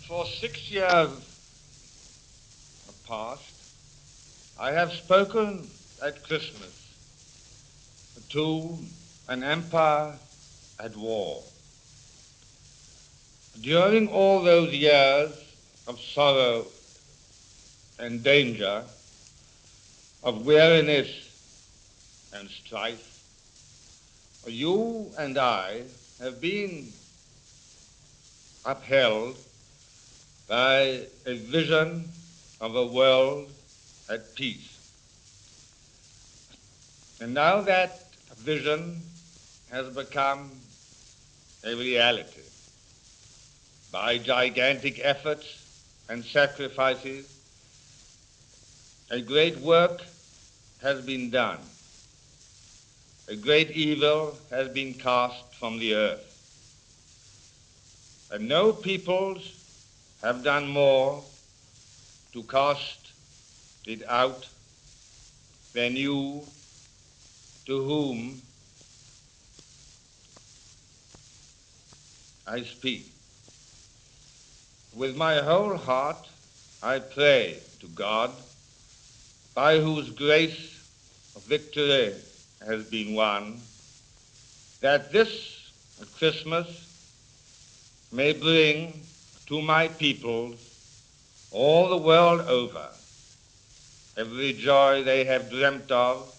For 6 years past, I have spoken at Christmas to an empire at war. During all those years of sorrow and danger, of weariness and strife, you and I have been upheld by a vision of a world at peace. And now that vision has become a reality. By gigantic efforts and sacrifices, a great work has been done. A great evil has been cast from the earth. And no peoples have done more to cast it out than you, to whom I speak. With my whole heart, I pray to God, by whose grace victory has been won, that this Christmas may bring to my people all the world over every joy they have dreamt of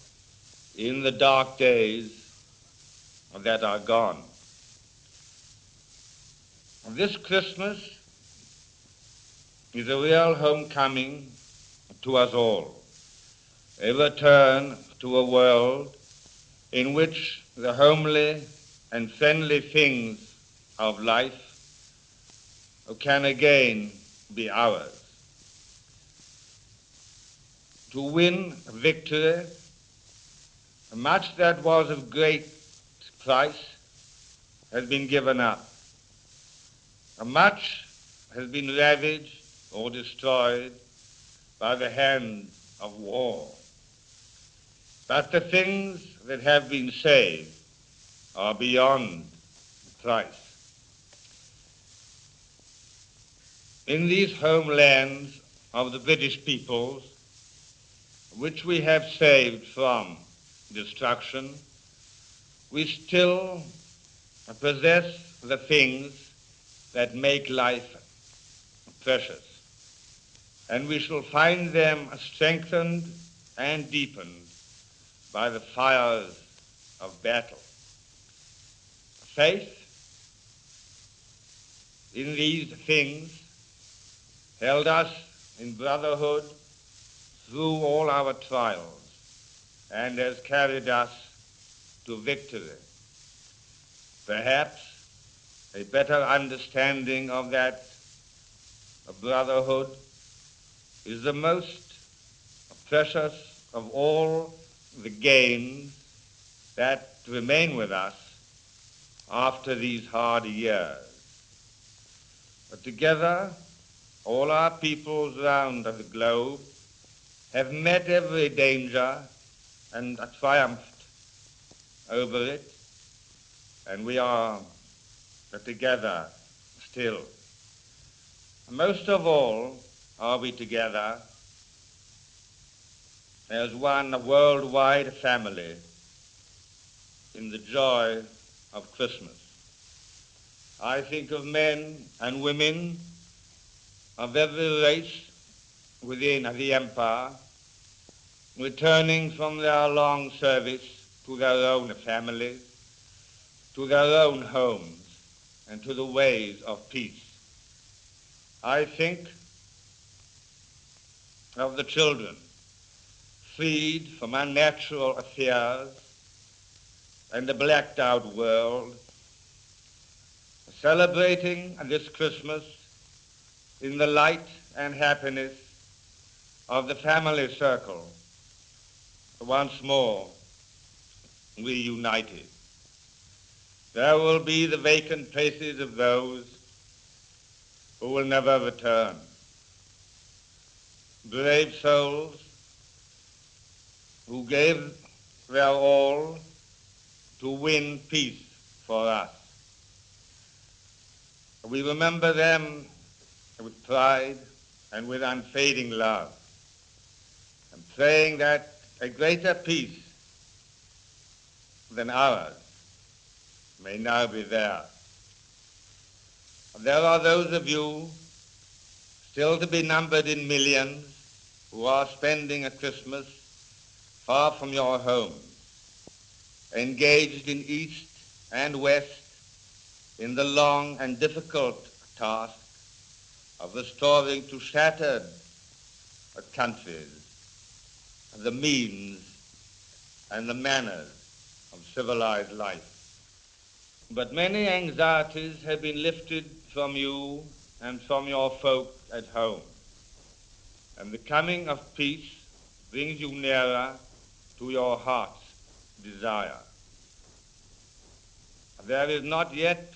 in the dark days that are gone. This Christmas is a real homecoming to us all, a return to a world in which the homely and friendly things of life can again be ours. To win victory, much that was of great price has been given up. Much has been ravaged or destroyed by the hand of war. But the things that have been saved are beyond price. In these homelands of the British peoples, which we have saved from destruction, we still possess the things that make life precious, and we shall find them strengthened and deepened by the fires of battle. Faith in these things held us in brotherhood through all our trials and has carried us to victory. Perhaps a better understanding of that brotherhood is the most precious of all the gains that remain with us after these hard years. But together, all our peoples round the globe have met every danger and triumphed over it, and we are together still. Most of all are we together as one worldwide family in the joy of Christmas. I think of men and women of every race within the empire returning from their long service to their own families, to their own homes, and to the ways of peace. I think of the children freed from unnatural affairs and the blacked out world, celebrating this Christmas in the light and happiness of the family circle, once more reunited. There will be the vacant places of those who will never return. Brave souls who gave their all to win peace for us. We remember them with pride and with unfading love, and praying that a greater peace than ours may now be there. There are those of you, still to be numbered in millions, who are spending a Christmas far from your home, engaged in east and west in the long and difficult task of restoring to shattered countries the means and the manners of civilized life. But many anxieties have been lifted from you and from your folk at home, and the coming of peace brings you nearer to your heart's desire. There is not yet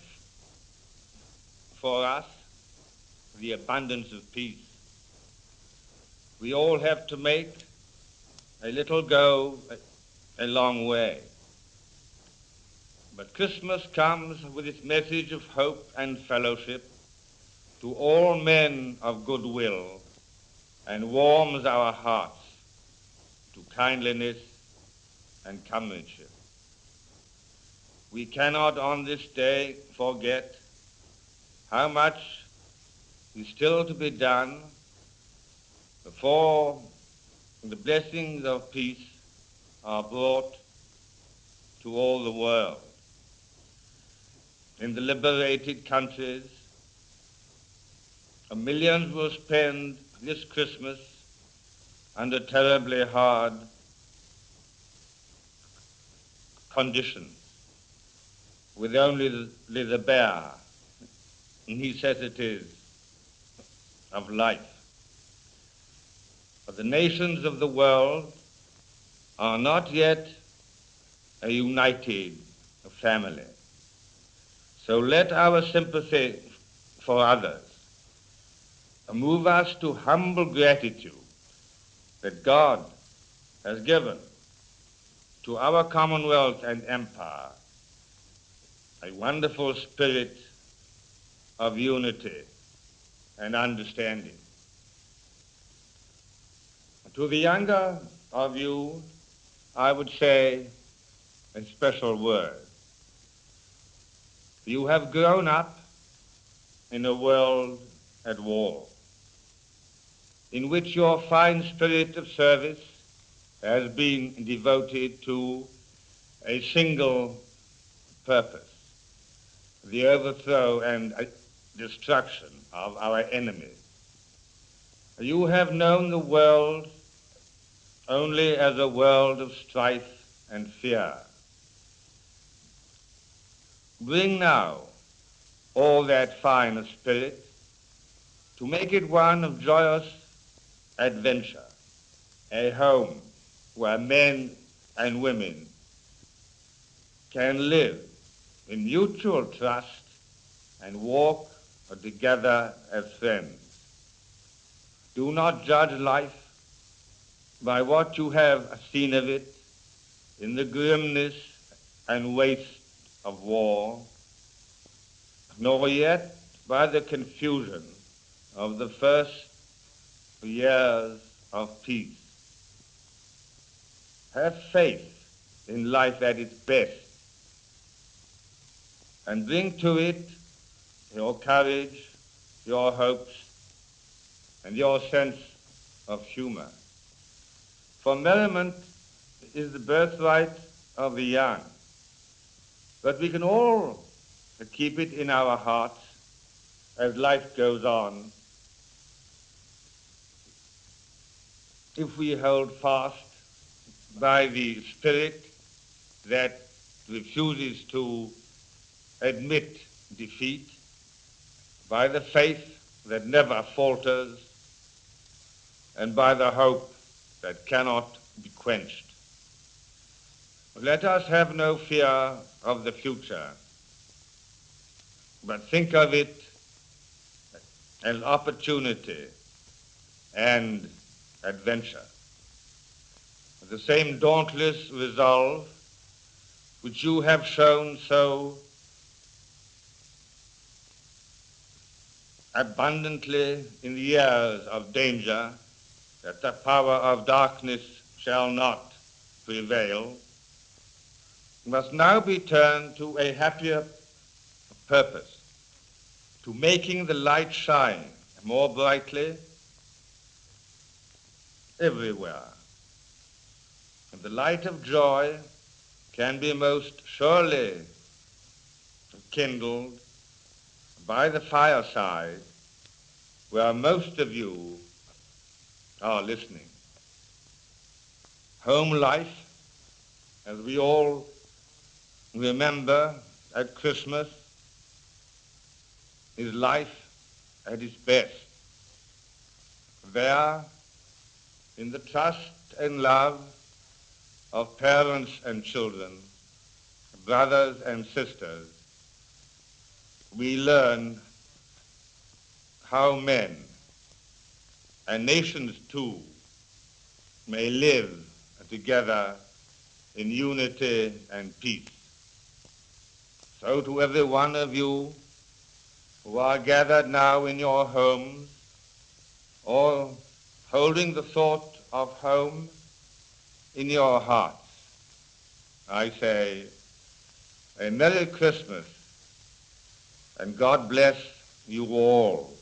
for us the abundance of peace. We all have to make a little go a long way. But Christmas comes with its message of hope and fellowship to all men of goodwill and warms our hearts to kindliness and comradeship. We cannot on this day forget how much is still to be done before the blessings of peace are brought to all the world. In the liberated countries, millions will spend this Christmas under terribly hard conditions, with only the bare necessities of life. But the nations of the world are not yet a united family. So let our sympathy for others move us to humble gratitude that God has given to our Commonwealth and Empire a wonderful spirit of unity and understanding. To the younger of you, I would say a special word. You have grown up in a world at war, in which your fine spirit of service has been devoted to a single purpose, the overthrow and destruction of our enemies. You have known the world only as a world of strife and fear. Bring now all that fine spirit to make it one of joyous adventure, a home where men and women can live in mutual trust and walk together as friends. Do not judge life by what you have seen of it in the grimness and waste of war, nor yet by the confusion of the first years of peace. Have faith in life at its best, and bring to it your courage, your hopes, and your sense of humor. For merriment is the birthright of the young, but we can all keep it in our hearts as life goes on if we hold fast by the spirit that refuses to admit defeat, by the faith that never falters, and by the hope that cannot be quenched. Let us have no fear of the future, but think of it as opportunity and adventure. The same dauntless resolve which you have shown so abundantly in the years of danger, that the power of darkness shall not prevail, must now be turned to a happier purpose, to making the light shine more brightly everywhere. And the light of joy can be most surely kindled by the fireside where most of you are listening. Home life, as we all remember at Christmas, is life at its best. There, in the trust and love of parents and children, brothers and sisters, we learn how men, and nations too, may live together in unity and peace. So to every one of you who are gathered now in your homes, or holding the thought of home in your hearts, I say a Merry Christmas, and God bless you all.